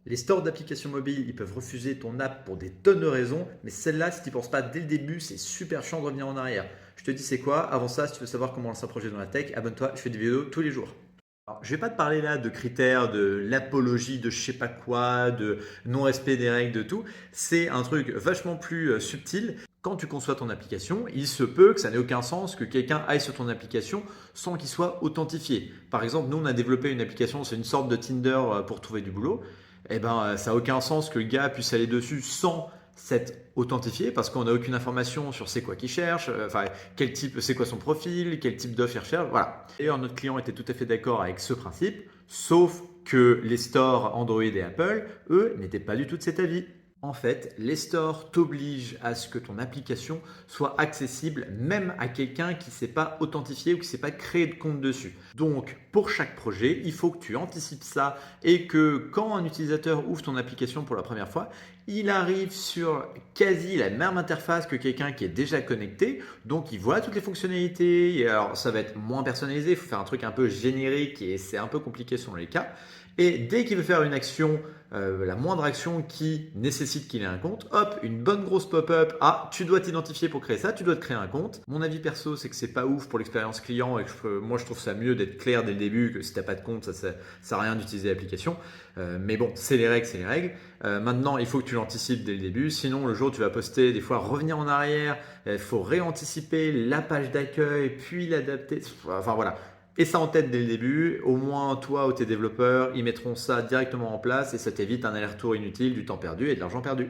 Les stores d'applications mobiles, ils peuvent refuser ton app pour des tonnes de raisons, mais celle-là, si tu n'y penses pas dès le début, c'est super chiant de revenir en arrière. Je te dis c'est quoi? Avant ça, si tu veux savoir comment lancer un projet dans la tech, abonne-toi, je fais des vidéos tous les jours. Alors, je vais pas te parler là de critères, de l'apologie de je sais pas quoi, de non-respect des règles, de tout. C'est un truc vachement plus subtil. Quand tu conçois ton application, il se peut que ça n'ait aucun sens que quelqu'un aille sur ton application sans qu'il soit authentifié. Par exemple, nous on a développé une application, c'est une sorte de Tinder pour trouver du boulot. Eh ben, ça n'a aucun sens que le gars puisse aller dessus sans s'être authentifié parce qu'on n'a aucune information sur c'est quoi qu'il cherche, enfin quel type, c'est quoi son profil, quel type d'offre il recherche, voilà. D'ailleurs, notre client était tout à fait d'accord avec ce principe, sauf que les stores Android et Apple, eux, n'étaient pas du tout de cet avis. En fait, les stores t'obligent à ce que ton application soit accessible même à quelqu'un qui ne s'est pas authentifié ou qui ne s'est pas créé de compte dessus. Donc, pour chaque projet, il faut que tu anticipes ça et que quand un utilisateur ouvre ton application pour la première fois, il arrive sur quasi la même interface que quelqu'un qui est déjà connecté. Donc, il voit toutes les fonctionnalités. Et alors, ça va être moins personnalisé. Il faut faire un truc un peu générique et c'est un peu compliqué selon les cas. Et dès qu'il veut faire une action, la moindre action qui nécessite qu'il ait un compte, hop, une bonne grosse pop-up. Ah, tu dois t'identifier pour créer ça, tu dois te créer un compte. Mon avis perso, c'est que c'est pas ouf pour l'expérience client et que moi je trouve ça mieux d'être clair dès le début que si t'as pas de compte, ça sert à rien d'utiliser l'application. Mais bon, c'est les règles, c'est les règles. Maintenant, il faut que tu l'anticipes dès le début. Sinon, le jour où tu vas poster, des fois revenir en arrière, il faut réanticiper la page d'accueil, puis l'adapter. Enfin voilà. Et ça en tête dès le début, au moins toi ou tes développeurs, ils mettront ça directement en place et ça t'évite un aller-retour inutile, du temps perdu et de l'argent perdu.